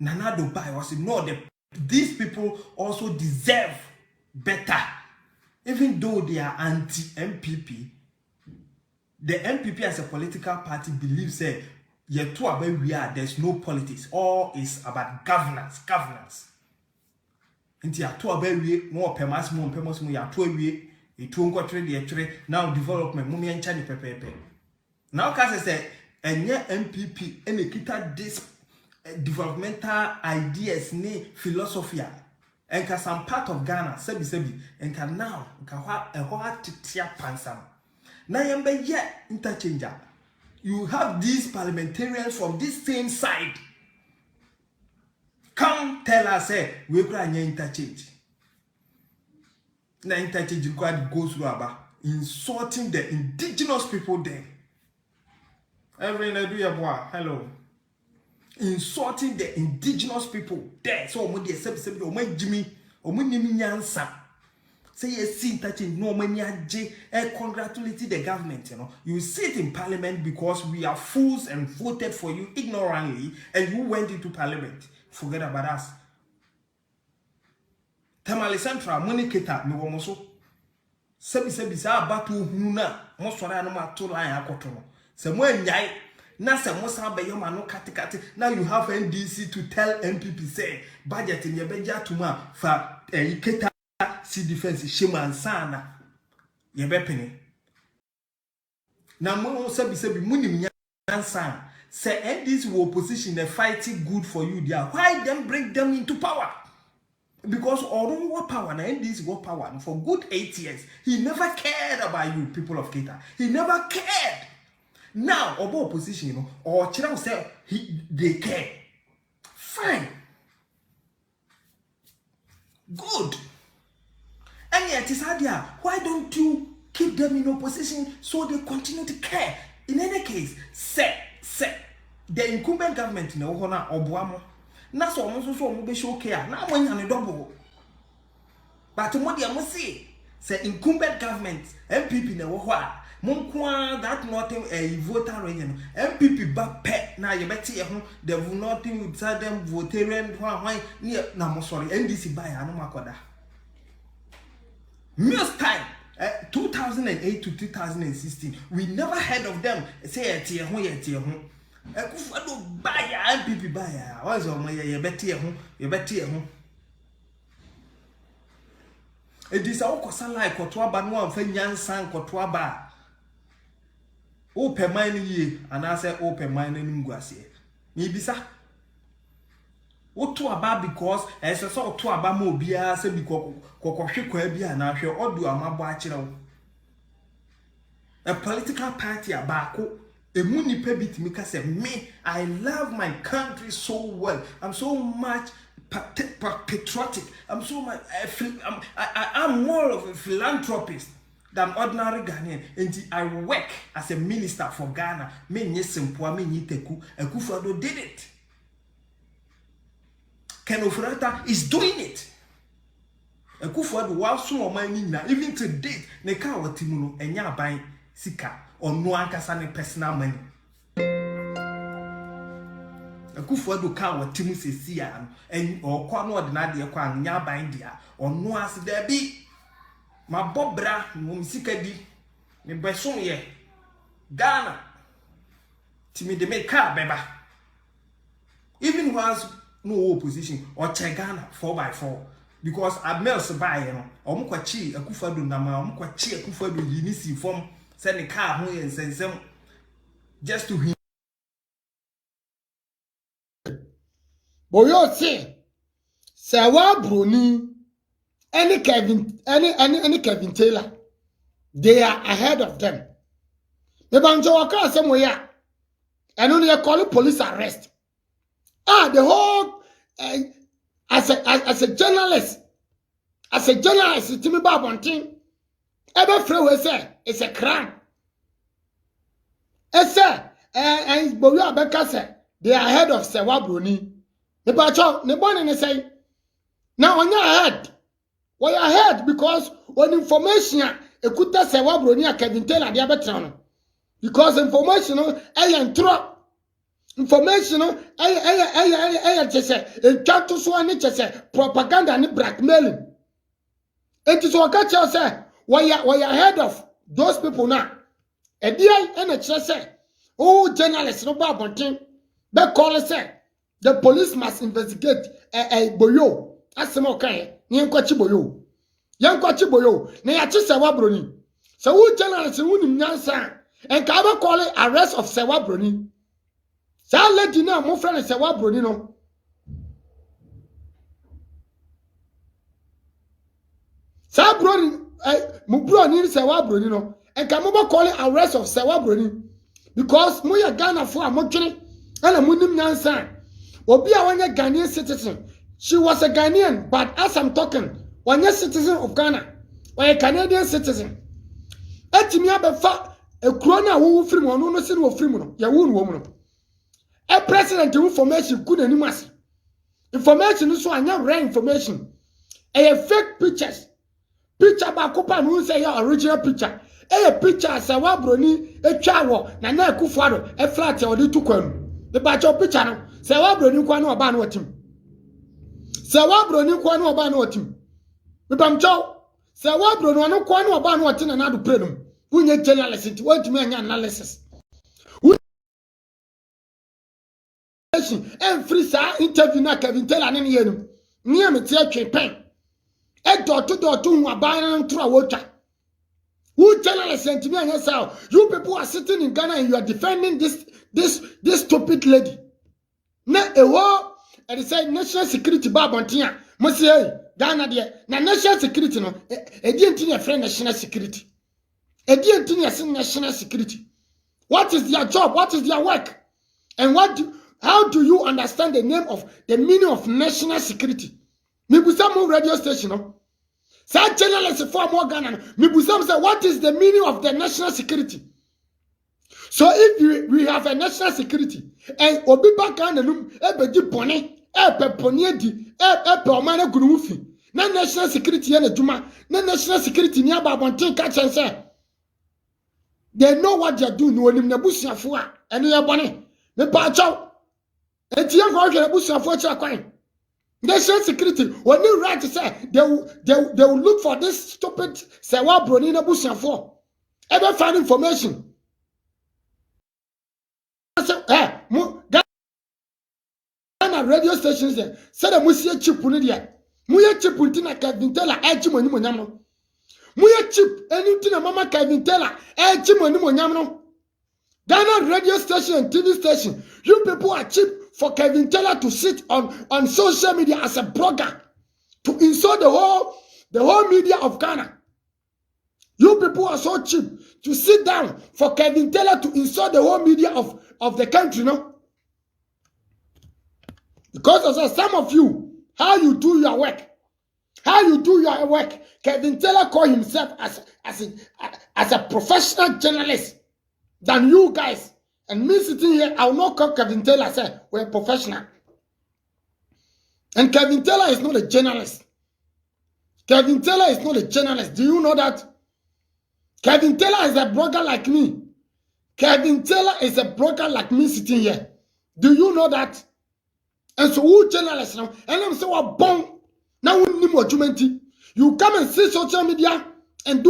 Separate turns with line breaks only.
Nana Addo was no, these people also deserve better. Even though they are anti-NPP, the NPP as a political party believes that there's no politics. All is about governance. More now development now cause say NPP and kita this developmental ideas ni philosophy and can some part of Ghana sebi and can now a what tia pansam now yembe yet interchanger. You have these parliamentarians from this same side come tell us say we can interchange. Now interchange goes through about insulting the indigenous people there. Hello. Insulting the indigenous people there. So Omodi sebi Omodi Jimmy Omodi Nyansa. Say yes, interchange no money and congratulate the government. You sit in parliament because we are fools and voted for you ignorantly, and you went into parliament. Forget about us. Tamale Central, Moniketa, me womoso. Sebi sa batu huna. Moswara no ma to line akotono. Se mo nyai na se mo sa be yoma no kati. Now you have NDC to tell NPP say budget in yebeja tuma fa iketa si defense shema sana yebepene. Na mo sebi munim nyansa say NDC will opposition they fighting good for you there. Why them bring them into power? Because Oron what power na NDC what power for good 8 years. He never cared about you people of Kita. He never cared. Now, about opposition, or Chira say they care. Fine. Good. And yet, it's idea. Why don't you keep them in opposition so they continue to care? In any case, say, the incumbent government in Ohana or Buamo, that's almost so show care. Now, when you're double. But what you must say, incumbent government, NPP in Ohana. Monkwa that nothing a voter region. MPP back pet now you bet you they will nothing with them votarian why near no sorry NDC by Anomakoda. Most time 2008 to 2016 we never heard of them say a tier home Kufado buy MPP buyer. What's on my you bet you it is all cosa like Kotwaba no and Fenyan San Kotwaba. Open mine ye, and I say open mine in Guasie. Maybe sir. What to about because as a sort to about more beer, say because Cocoshiko and I shall all do a mabachino. A political party abako, a muni pebit mika say, me, I love my country so well. I'm so much patriotic. I'm so much I'm more of a philanthropist than ordinary Ghanaian. And I work as a minister for Ghana. Me nyesimpoa me nyiteku. Akufo-Addo did it. Ken Ofori-Atta is doing it. Akufo-Addo while so money na even to date ne ka watimu no enya aban sika ono ankasa ne personal money. Akufo-Addo ka watimu sesi a en okwa no ordinary de kwa nya aban dia ono ase da bi ma bobra no misika di me besom ye Ghana timi de make car beba even was no opposition or che Ghana 4x4 because Admels buy no omkwachi Akufo-Addo na ma omkwachi Akufo-Addo yinisi form say the car ho yen sensem just to him
boyo say wa broni any Kevin Taylor, they are ahead of them. The banjo waka some way, and only a call police arrest. The whole as a journalist, Timmy Babontin, ever free say it's a crime. And Boya Becca said they are ahead of Sewa Bruni. The Bacho, the one and say, now on your head. Well, I heard because when information a could tell Sewa Bruni Kevin Taylor the other because information and throw information no chese entwato so ani chese propaganda ni blackmailing. It is what catch us say we are ahead of those people now. A deal and a chese. Oh, journalists no babontin. Be call say the police must investigate a boyo. Asem okay. Yen kwachi boyo. Yen kwachi boyo. Na ya chi sewa broni. So who journalists who nim nyansa and ka be call it arrest of sewa broni. Sa lady na mo friend sewa broni no. Sa broni mu broni sewa broni no. And ka mo be call it arrest of sewa broni. Because mo ya Ghana for mo twene and mo nim nyansa. Obi a wanya Ghanaian citizen. She was a Ghanaian, but as I'm talking, wanya citizen of Ghana. Or a Canadian citizen. Etimi abefa e kuro na wo free mo no se no free mo no. Ya wo no mo no. A president information could animas. Information so anya rare information. A fake pictures. Picture ba kopa no say your original picture. A picture say wa broni e twa wo na na akufado e flat e odi to kwam. The batch of picture no say wa broni kwa no oba no otim. Say wa broni kwa no oba no otim. Me pam chow. Say wa broni no kwa no oba no otim na do pray no. Unye journalist what me anya analysis. And free sa interview na Kevin Taylor ne ye no. Me am tie twe pen. E dotu hu aban no tro awotwa. Who journalists and to me and yourself, you people are sitting in Ghana and you are defending this stupid lady. Na ewo and they say national security babontia. Mo say Ghana there na national security no e di ntini friend national security. E di ntini national security. What is their job? What is their work? And how do you understand the meaning of national security? Mibusamu radio station no. Say journalists for more Ghana. Mibusam say what is the meaning of the national security? So if we have a national security and obi baka na num ebeji bone peponi di pe omana gunufi na national security na djuma na national security ni ababonten ka chense they know what they are doing no nim na busuafo a ene ye bone me pa chaw enti en ko hwe busuafo cha kwan. National security when you right to say they will look for this stupid sewa broni na busuafo ever find information. Ghana radio stations there said that musie chip ni dia muye chip ntina Kevin Taylor ejimo ni monyam no muye chip enuntina mama Kevin Taylor ejimo ni monyam no. Ghana radio station and TV station, you people are cheap for Kevin Taylor to sit on social media as a blogger to insult the whole media of Ghana. You people are so cheap to sit down for Kevin Taylor to insult the whole media of the country, no? Because as some of you, how you do your work, Kevin Taylor call himself as a professional journalist than you guys. And me sitting here, I will not call Kevin Taylor say we're professional. And Kevin Taylor is not a journalist. Kevin Taylor is not a journalist. Do you know that? Kevin Taylor is a blogger like me. Kevin Taylor is a blogger like me sitting here. Do you know that? And so who journalists now? And I'm so bomb. Now we need more. You come and see social media and do